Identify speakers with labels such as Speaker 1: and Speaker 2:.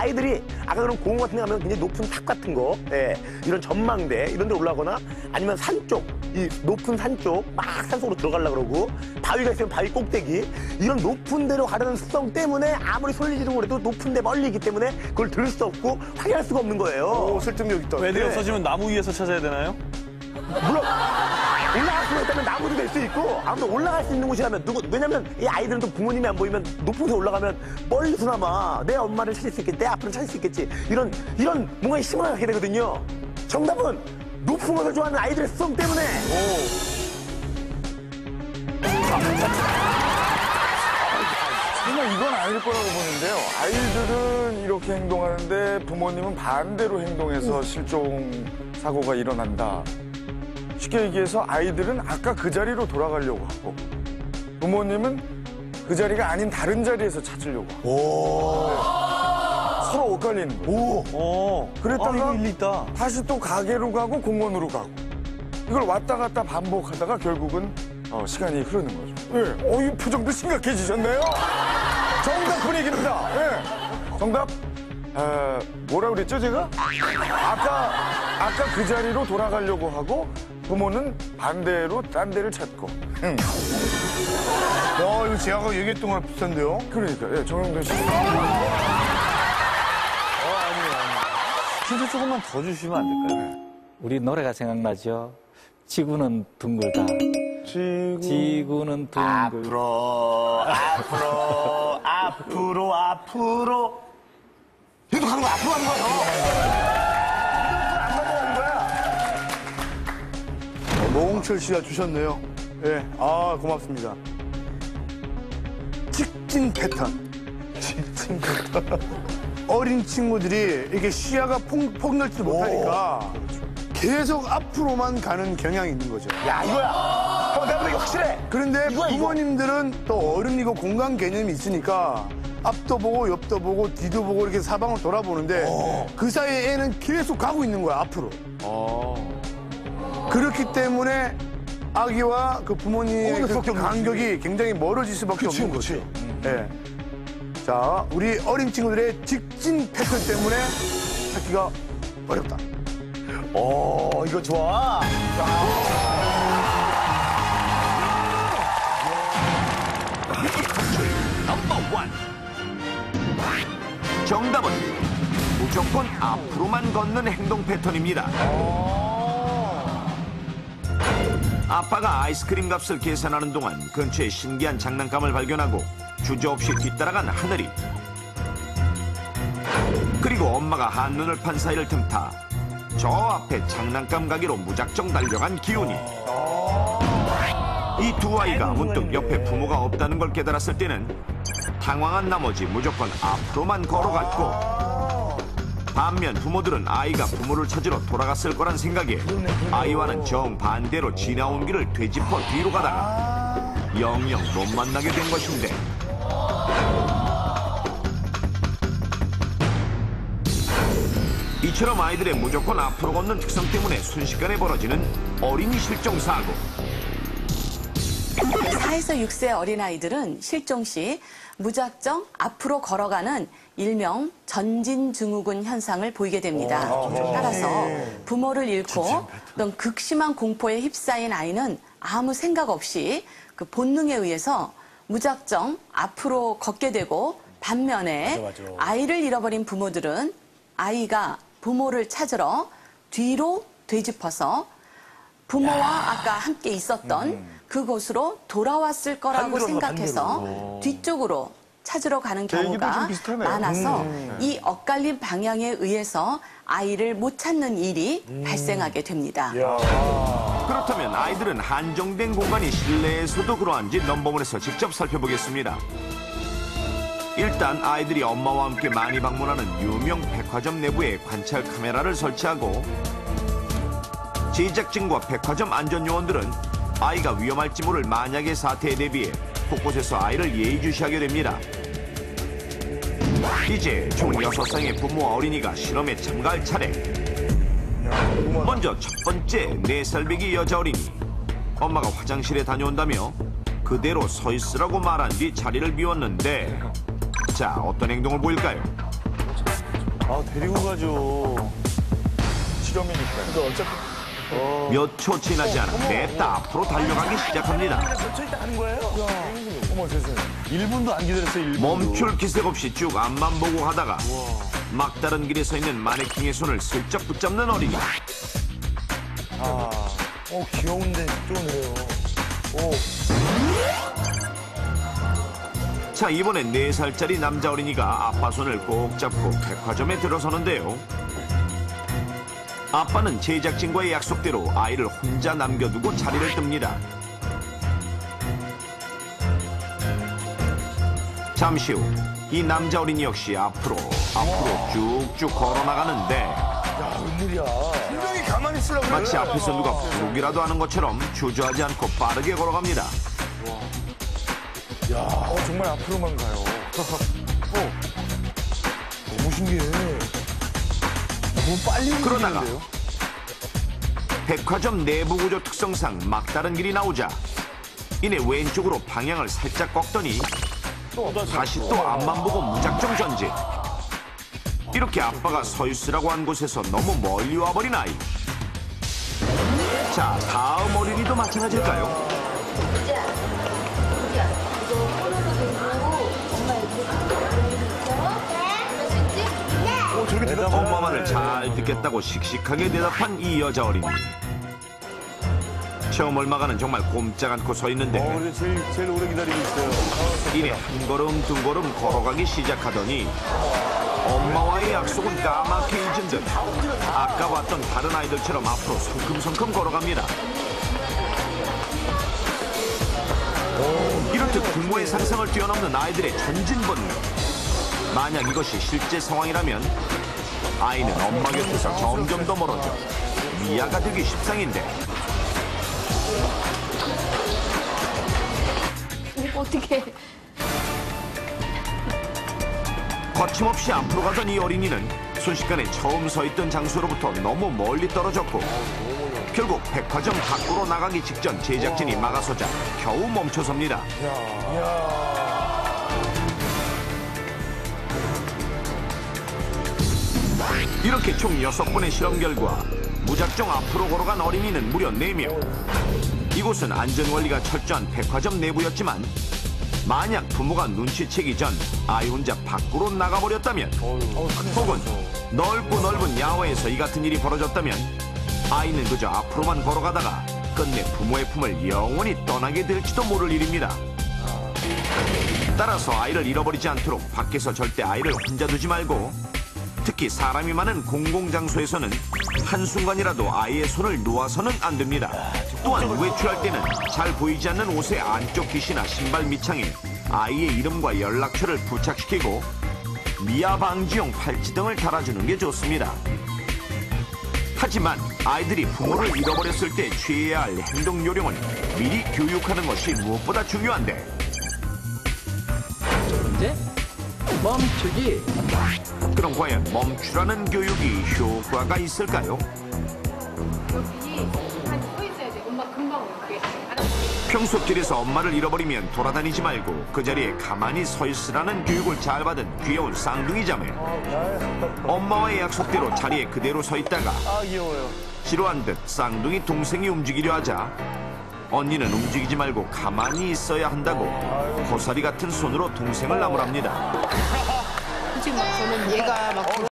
Speaker 1: 아이들이 아까 그런 공원 같은 데 가면 굉장히 높은 탑 같은 거, 예, 이런 전망대 이런 데 올라가거나 아니면 산 쪽, 이 높은 산 쪽 막 산속으로 들어가려고 그러고 바위가 있으면 바위 꼭대기 이런 높은 데로 가려는 습성 때문에 아무리 소리 지르고 그래도 높은 데 멀리 있기 때문에 그걸 들을 수 없고 확인할 수가 없는 거예요.
Speaker 2: 오, 설득력 있다.
Speaker 3: 애들이
Speaker 1: 네.
Speaker 3: 없어지면 나무 위에서 찾아야 되나요?
Speaker 1: 물론 올라갈 수가 있다면 나무도 될 수 있고 아무튼 올라갈 수 있는 곳이라면 왜냐면 이 아이들은 또 부모님이 안 보이면 높은 곳에 올라가면 멀리서나마 내 엄마를 찾을 수 있겠지, 내 아빠를 찾을 수 있겠지 이런 뭔가 희망을 갖게 되거든요. 정답은 높은 것을 좋아하는 아이들의 습성 때문에.
Speaker 4: 정말 이건 아닐 거라고 보는데요. 아이들은 이렇게 행동하는데 부모님은 반대로 행동해서 실종 사고가 일어난다. 쉽게 얘기해서 아이들은 아까 그 자리로 돌아가려고 하고 부모님은 그 자리가 아닌 다른 자리에서 찾으려고 하고 네. 서로 엇갈리는 거예요. 그랬다가
Speaker 3: 이거 일리 있다.
Speaker 4: 다시 또 가게로 가고 공원으로 가고 이걸 왔다 갔다 반복하다가 결국은 시간이 흐르는 거죠. 예. 이 표정도 심각해지셨네요. 정답 분위기입니다. 예. 정답. 뭐라 그랬죠, 제가? 아까 그 자리로 돌아가려고 하고 부모는 반대로 딴 데를 찾고.
Speaker 2: 이거 제가 얘기했던 거랑 비슷한데요?
Speaker 4: 그러니까, 예, 정영돈 씨.
Speaker 3: 힌트 조금만 더 주시면 안 될까요?
Speaker 5: 우리 노래가 생각나죠? 지구는 둥글다. 지구는 둥글.
Speaker 1: 앞으로. 계속 가는 거야, 앞으로 가는 거야.
Speaker 2: 노홍철 씨가 주셨네요. 예, 고맙습니다. 직진 패턴. 어린 친구들이 이렇게 시야가 폭넓지 못하니까 계속 앞으로만 가는 경향이 있는 거죠.
Speaker 1: 야, 이거야. 형, 내가 보기 확실해.
Speaker 2: 그런데
Speaker 1: 이거야, 이거.
Speaker 2: 부모님들은 또 어른이고 공간 개념이 있으니까 앞도 보고 옆도 보고 뒤도 보고 이렇게 사방을 돌아보는데 그 사이에 애는 계속 가고 있는 거야, 앞으로. 그렇기 때문에 아기와 그 부모님의 그 간격이 굉장히 멀어질 수밖에 없는 거죠. 예. 자, 우리 어린 친구들의 직진 패턴 때문에 찾기가 어렵다.
Speaker 1: 이거 좋아.
Speaker 6: 넘버 원. 정답은 무조건 앞으로만 걷는 행동 패턴입니다. 아빠가 아이스크림 값을 계산하는 동안 근처에 신기한 장난감을 발견하고 주저없이 뒤따라간 하늘이. 그리고 엄마가 한눈을 판 사이를 틈타 저 앞에 장난감 가게로 무작정 달려간 기훈이. 이 두 아이가 문득 옆에 부모가 없다는 걸 깨달았을 때는 당황한 나머지 무조건 앞으로만 걸어갔고, 반면 부모들은 아이가 부모를 찾으러 돌아갔을 거란 생각에 아이와는 정반대로 지나온 길을 되짚어 뒤로 가다가 영영 못 만나게 된 것인데, 이처럼 아이들의 무조건 앞으로 걷는 특성 때문에 순식간에 벌어지는 어린이 실종 사고.
Speaker 7: 4에서 6세 어린아이들은 실종 시 무작정 앞으로 걸어가는 일명 전진증후군 현상을 보이게 됩니다. 따라서 부모를 잃고 어떤 극심한 공포에 휩싸인 아이는 아무 생각 없이 그 본능에 의해서 무작정 앞으로 걷게 되고, 반면에 아이를 잃어버린 부모들은 아이가 부모를 찾으러 뒤로 되짚어서 부모와 아까 함께 있었던 그곳으로 돌아왔을 거라고 생각해서 뒤쪽으로 찾으러 가는 경우가 많아서 이 엇갈린 방향에 의해서 아이를 못 찾는 일이 발생하게 됩니다.
Speaker 6: 그렇다면 아이들은 한정된 공간이 실내에서도 그러한지 넘버원에서 직접 살펴보겠습니다. 일단 아이들이 엄마와 함께 많이 방문하는 유명 백화점 내부에 관찰 카메라를 설치하고, 제작진과 백화점 안전요원들은 아이가 위험할지 모를 만약의 사태에 대비해 곳곳에서 아이를 예의주시하게 됩니다. 이제 총 6쌍의 부모와 어린이가 실험에 참가할 차례. 먼저 첫 번째 4살 배기 여자 어린이. 엄마가 화장실에 다녀온다며 그대로 서 있으라고 말한 뒤 자리를 비웠는데, 자, 어떤 행동을 보일까요?
Speaker 3: 데리고 가죠.
Speaker 4: 실험이니까요.
Speaker 2: 어차피
Speaker 6: 몇 초 지나지 않아 냅다 앞으로 달려가기 시작합니다.
Speaker 1: 멈춰 있다 하는 거예요?
Speaker 4: 어머 세상에.
Speaker 3: 1분도 안 기다렸어요, 1분.
Speaker 6: 멈출 기색 없이 쭉 앞만 보고 가다가 막다른 길에 서 있는 마네킹의 손을 슬쩍 붙잡는 어린이.
Speaker 1: 귀여운데 쪼네요.
Speaker 6: 자, 이번엔 4살짜리 남자 어린이가 아빠 손을 꼭 잡고 백화점에 들어서는데요. 아빠는 제작진과의 약속대로 아이를 혼자 남겨두고 자리를 뜹니다. 잠시 후 이 남자 어린이 역시 앞으로 쭉쭉 걸어나가는데
Speaker 2: 분명히 가만히 있으라고 그래.
Speaker 6: 마치 앞에서 누가 부르기라도 하는 것처럼 주저하지 않고 빠르게 걸어갑니다.
Speaker 4: 정말 앞으로만 가요.
Speaker 2: 너무 신기해.
Speaker 6: 그러다가 백화점 내부 구조 특성상 막다른 길이 나오자 이내 왼쪽으로 방향을 살짝 꺾더니 다시 또 앞만 보고 무작정 전진. 이렇게 아빠가 서 있으라고 한 곳에서 너무 멀리 와버린 아이. 자, 다음 어린이도 마찬가지일까요? 엄마 말을 잘 듣겠다고 씩씩하게 대답한 이 여자 어린이. 처음 얼마가는 정말 꼼짝 않고 서 있는데
Speaker 3: 우리 제일 오래 기다리고 있어요.
Speaker 6: 이내 한 걸음 두 걸음 걸어가기 시작하더니 엄마와의 약속은 까맣게 잊은 듯 아까 봤던 다른 아이들처럼 앞으로 성큼성큼 걸어갑니다. 이렇듯 부모의 상상을 뛰어넘는 아이들의 전진 본능. 만약 이것이 실제 상황이라면 아이는 엄마 곁에서 점점 더 멀어져 미아가 되기 십상인데
Speaker 8: 어떻게?
Speaker 6: 거침없이 앞으로 가던 이 어린이는 순식간에 처음 서 있던 장소로부터 너무 멀리 떨어졌고 결국 백화점 밖으로 나가기 직전 제작진이 막아서자 겨우 멈춰섭니다. 이렇게 총 6번의 실험 결과 무작정 앞으로 걸어간 어린이는 무려 4명. 이곳은 안전관리가 철저한 백화점 내부였지만 만약 부모가 눈치채기 전 아이 혼자 밖으로 나가버렸다면 혹은 넓고 넓은 야외에서 이 같은 일이 벌어졌다면 아이는 그저 앞으로만 걸어가다가 끝내 부모의 품을 영원히 떠나게 될지도 모를 일입니다. 따라서 아이를 잃어버리지 않도록 밖에서 절대 아이를 혼자 두지 말고 특히 사람이 많은 공공장소에서는 한순간이라도 아이의 손을 놓아서는 안 됩니다. 또한 외출할 때는 잘 보이지 않는 옷의 안쪽 깃이나 신발 밑창에 아이의 이름과 연락처를 부착시키고 미아 방지용 팔찌 등을 달아주는 게 좋습니다. 하지만 아이들이 부모를 잃어버렸을 때 취해야 할 행동 요령은 미리 교육하는 것이 무엇보다 중요한데
Speaker 5: 이제 멈추기.
Speaker 6: 그럼 과연 멈추라는 교육이 효과가 있을까요?
Speaker 8: 여기 한 서 있어야 돼. 엄마 금방 올게.
Speaker 6: 평소 길에서 엄마를 잃어버리면 돌아다니지 말고 그 자리에 가만히 서 있으라는 교육을 잘 받은 귀여운 쌍둥이 자매. 엄마와의 약속대로 자리에 그대로 서 있다가 지루한 듯 쌍둥이 동생이 움직이려 하자 언니는 움직이지 말고 가만히 있어야 한다고 고사리 같은 손으로 동생을 나무랍니다.
Speaker 8: 솔직히 막 저는 얘가 막